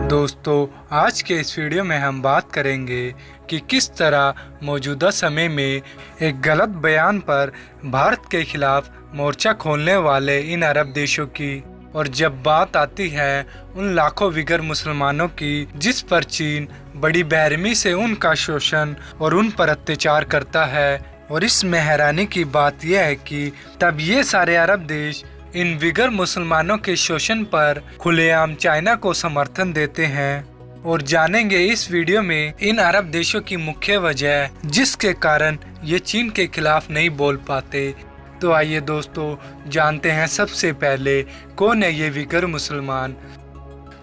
दोस्तों, आज के इस वीडियो में हम बात करेंगे कि किस तरह मौजूदा समय में एक गलत बयान पर भारत के खिलाफ मोर्चा खोलने वाले इन अरब देशों की, और जब बात आती है उन लाखों विगर मुसलमानों की जिस पर चीन बड़ी बेरहमी से उनका शोषण और उन पर अत्याचार करता है। और इसमें हैरानी की बात यह है कि तब ये सारे अरब देश इन विगर मुसलमानों के शोषण पर खुलेआम चाइना को समर्थन देते हैं। और जानेंगे इस वीडियो में इन अरब देशों की मुख्य वजह जिसके कारण ये चीन के खिलाफ नहीं बोल पाते। तो आइए दोस्तों, जानते हैं सबसे पहले कौन है ये विगर मुसलमान।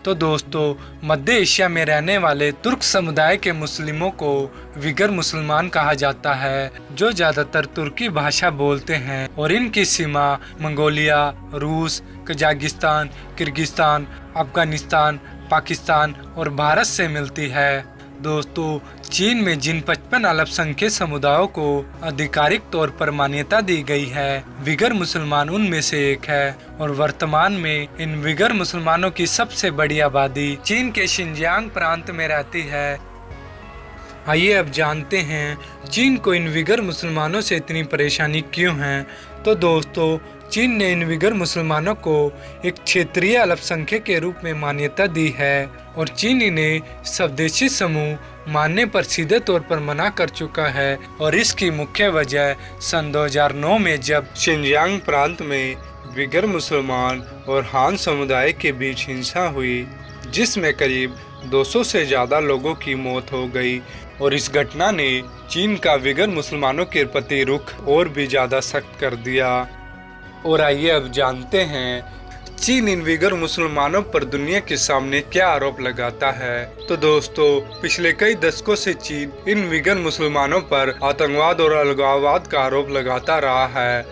तो दोस्तों, मध्य एशिया में रहने वाले तुर्क समुदाय के मुस्लिमों को विगर मुसलमान कहा जाता है, जो ज्यादातर तुर्की भाषा बोलते हैं और इनकी सीमा मंगोलिया, रूस, कजाकिस्तान, किर्गिस्तान, अफगानिस्तान, पाकिस्तान और भारत से मिलती है। दोस्तों, चीन में जिन 55 अल्पसंख्यक समुदायों को आधिकारिक तौर पर मान्यता दी गई है, विगर मुसलमान उनमें से एक है। और वर्तमान में इन विगर मुसलमानों की सबसे बड़ी आबादी चीन के शिनजियांग प्रांत में रहती है। आइए अब जानते हैं चीन को इन विगर मुसलमानों से इतनी परेशानी क्यों है। तो दोस्तों, चीन ने इन विगर मुसलमानों को एक क्षेत्रीय अल्पसंख्यक के रूप में मान्यता दी है और चीन इन्हें स्वदेशी समूह मानने पर सीधे तौर पर मना कर चुका है। और इसकी मुख्य वजह सन 2009 में जब शिनजियांग प्रांत में विगर मुसलमान और हान समुदाय के बीच हिंसा हुई, जिसमें करीब 200 से ज्यादा लोगों की मौत हो गई। और इस घटना ने चीन का विगर मुसलमानों के प्रति रुख और भी ज्यादा सख्त कर दिया। और आइए अब जानते हैं चीन इन विगर मुसलमानों पर दुनिया के सामने क्या आरोप लगाता है। तो दोस्तों, पिछले कई दशकों से चीन इन विगर मुसलमानों पर आतंकवाद और अलगाववाद का आरोप लगाता रहा है।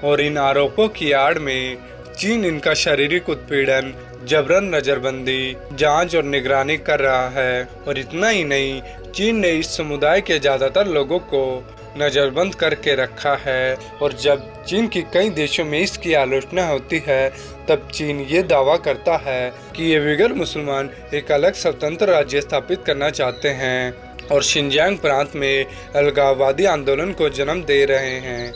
और इन आरोपों की आड़ में चीन इनका शारीरिक उत्पीड़न, जबरन नजरबंदी, जांच और निगरानी कर रहा है। और इतना ही नहीं, चीन ने इस समुदाय के ज्यादातर लोगों को नजरबंद करके रखा है। और जब चीन की कई देशों में इसकी आलोचना होती है, तब चीन ये दावा करता है कि ये विगर मुसलमान एक अलग स्वतंत्र राज्य स्थापित करना चाहते हैं और शिनजियांग प्रांत में अलगाववादी आंदोलन को जन्म दे रहे हैं।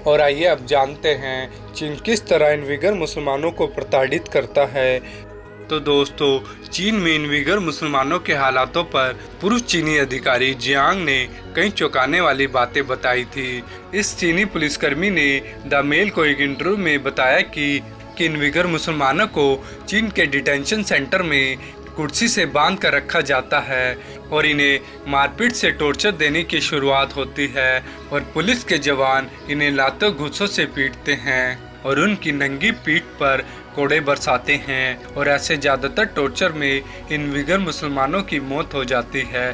और आइए अब जानते हैं चीन किस तरह इन विगर मुसलमानों को प्रताड़ित करता है। तो दोस्तों, चीन में इन विगर मुसलमानों के हालातों पर पूर्व चीनी अधिकारी जियांग ने कई चौंकाने वाली बातें बताई थी। इस चीनी पुलिसकर्मी ने द मेल को एक इंटरव्यू में बताया कि इन विगर मुसलमानों को चीन के डिटेंशन सेंटर में कुर्सी से बांध कर रखा जाता है और इन्हें मारपीट से टॉर्चर देने की शुरुआत होती है। और पुलिस के जवान इन्हें लातों घूंसों से पीटते हैं और उनकी नंगी पीठ पर कोड़े बरसाते हैं। और ऐसे ज्यादातर टॉर्चर में इन विगर मुसलमानों की मौत हो जाती है।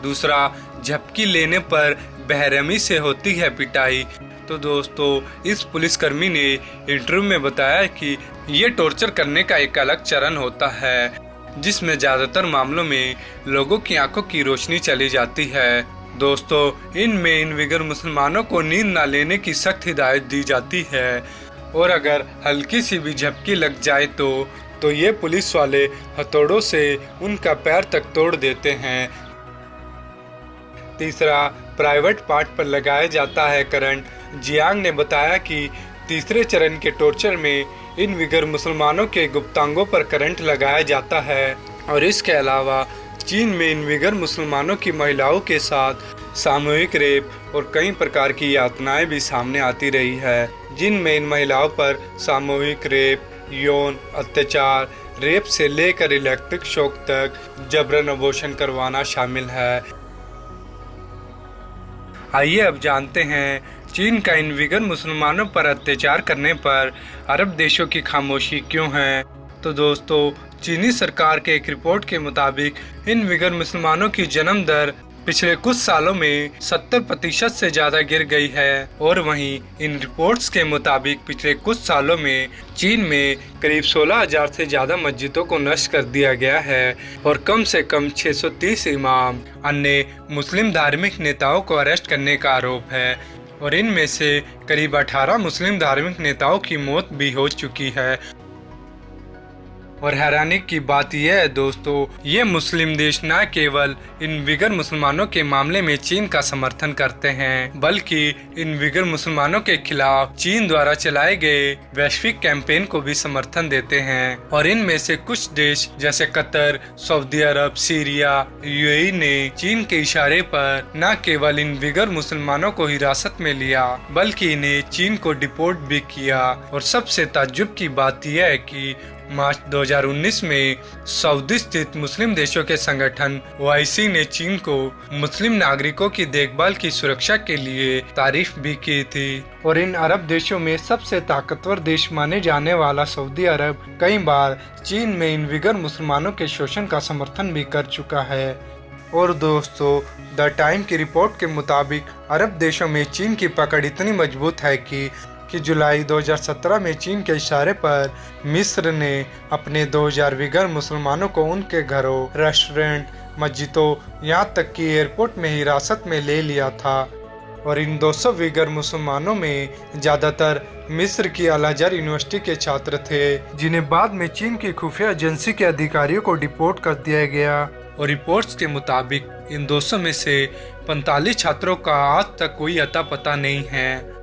दूसरा, झपकी लेने पर बेरहमी से होती है पिटाई। तो दोस्तों, इस पुलिसकर्मी ने इंटरव्यू में बताया कि ये टॉर्चर करने का एक अलग चरण होता है, जिसमें ज्यादातर मामलों में लोगों की आंखों की रोशनी चली जाती है। दोस्तों, इनमें इन विगर मुसलमानों को नींद न लेने की सख्त हिदायत दी जाती है और अगर हल्की सी भी झपकी लग जाए तो ये पुलिस वाले हथौड़ों से उनका पैर तक तोड़ देते हैं। तीसरा, प्राइवेट पार्ट पर लगाया जाता है करंट। जियांग ने बताया कि तीसरे चरण के टॉर्चर में इन विगर मुसलमानों के गुप्तांगों पर करंट लगाया जाता है। और इसके अलावा चीन में इन विगर मुसलमानों की महिलाओं के साथ सामूहिक रेप और कई प्रकार की यातनाएं भी सामने आती रही है, जिनमें इन महिलाओं पर सामूहिक रेप, यौन अत्याचार, रेप से लेकर इलेक्ट्रिक शॉक तक जबरन अबॉर्शन करवाना शामिल है। आइए अब जानते हैं चीन का इन विगर मुसलमानों पर अत्याचार करने पर अरब देशों की खामोशी क्यों है। तो दोस्तों, चीनी सरकार के एक रिपोर्ट के मुताबिक इन विगर मुसलमानों की जन्म दर पिछले कुछ सालों में 70% से ज्यादा गिर गई है। और वहीं इन रिपोर्ट्स के मुताबिक पिछले कुछ सालों में चीन में करीब 16,000 से ज्यादा मस्जिदों को नष्ट कर दिया गया है और कम से कम 630 इमाम, अन्य मुस्लिम धार्मिक नेताओं को अरेस्ट करने का आरोप है। और इनमें से करीब 18 मुस्लिम धार्मिक नेताओं की मौत भी हो चुकी है। और हैरानी की बात यह है दोस्तों, ये मुस्लिम देश न केवल इन विगर मुसलमानों के मामले में चीन का समर्थन करते हैं, बल्कि इन विगर मुसलमानों के खिलाफ चीन द्वारा चलाए गए वैश्विक कैंपेन को भी समर्थन देते हैं। और इनमें से कुछ देश जैसे कतर, सऊदी अरब, सीरिया, यूएई ने चीन के इशारे पर न केवल इन विगर मुसलमानों को हिरासत में लिया, बल्कि इन्हें चीन को डिपोर्ट भी किया। और सबसे ताज्जुब की बात यह है कि मार्च 2019 में सऊदी स्थित मुस्लिम देशों के संगठन ओआईसी ने चीन को मुस्लिम नागरिकों की देखभाल की सुरक्षा के लिए तारीफ भी की थी। और इन अरब देशों में सबसे ताकतवर देश माने जाने वाला सऊदी अरब कई बार चीन में इन विगर मुसलमानों के शोषण का समर्थन भी कर चुका है। और दोस्तों, द टाइम की रिपोर्ट के मुताबिक अरब देशों में चीन की पकड़ इतनी मजबूत है कि जुलाई 2017 में चीन के इशारे पर मिस्र ने अपने 2000 विगर मुसलमानों को उनके घरों, रेस्टोरेंट, मस्जिदों, यहाँ तक कि एयरपोर्ट में हिरासत में ले लिया था। और इन 200 विगर मुसलमानों में ज़्यादातर मिस्र की अल अज़हर यूनिवर्सिटी के छात्र थे, जिन्हें बाद में चीन की खुफिया एजेंसी के अधिकारियों को डिपोर्ट कर दिया गया। और रिपोर्ट्स के मुताबिक इन 200 में से 45 छात्रों का आज तक कोई अता पता नहीं है।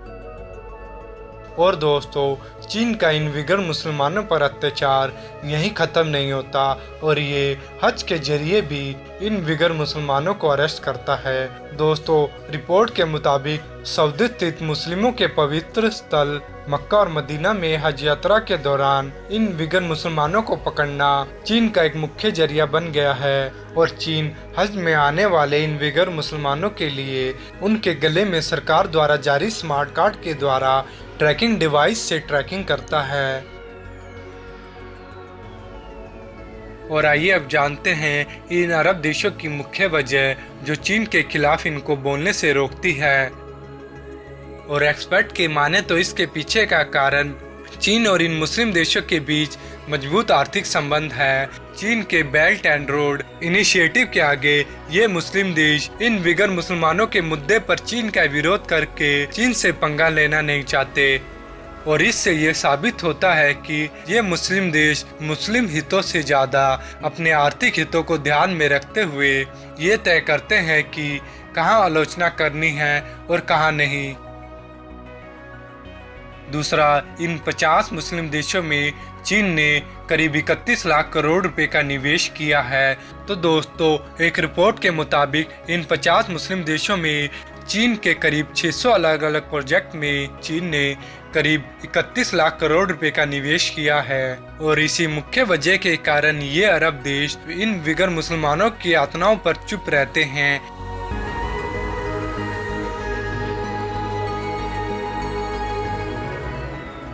और दोस्तों, चीन का इन विगर मुसलमानों पर अत्याचार यहीं ख़त्म नहीं होता और ये हज के जरिए भी इन विगर मुसलमानों को अरेस्ट करता है। दोस्तों, रिपोर्ट के मुताबिक सऊदी स्थित मुस्लिमों के पवित्र स्थल मक्का और मदीना में हज यात्रा के दौरान इन विगर मुसलमानों को पकड़ना चीन का एक मुख्य जरिया बन गया है। और चीन हज में आने वाले इन विगर मुसलमानों के लिए उनके गले में सरकार द्वारा जारी स्मार्ट कार्ड के द्वारा ट्रैकिंग डिवाइस से ट्रैकिंग करता है। और आइए अब जानते हैं इन अरब देशों की मुख्य वजह जो चीन के खिलाफ इनको बोलने से रोकती है। और एक्सपर्ट के माने तो इसके पीछे का कारण चीन और इन मुस्लिम देशों के बीच मजबूत आर्थिक संबंध है। चीन के बेल्ट एंड रोड इनिशिएटिव के आगे ये मुस्लिम देश इन विगर मुसलमानों के मुद्दे पर चीन का विरोध करके चीन से पंगा लेना नहीं चाहते। और इससे ये साबित होता है कि ये मुस्लिम देश मुस्लिम हितों से ज़्यादा अपने आर्थिक हितों को ध्यान में रखते हुए ये तय करते हैं कि कहाँ आलोचना करनी है और कहाँ नहीं। दूसरा, इन 50 मुस्लिम देशों में चीन ने करीब 31 लाख करोड़ रुपए का निवेश किया है। तो दोस्तों, एक रिपोर्ट के मुताबिक इन 50 मुस्लिम देशों में चीन के करीब 600 अलग अलग प्रोजेक्ट में चीन ने करीब 31 लाख करोड़ रुपए का निवेश किया है। और इसी मुख्य वजह के कारण ये अरब देश इन विगर मुसलमानों की यातनाओं पर चुप रहते हैं।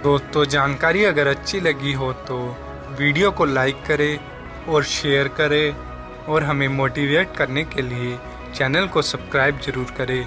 दोस्तों, जानकारी अगर अच्छी लगी हो तो वीडियो को लाइक करें और शेयर करें और हमें मोटिवेट करने के लिए चैनल को सब्सक्राइब जरूर करें।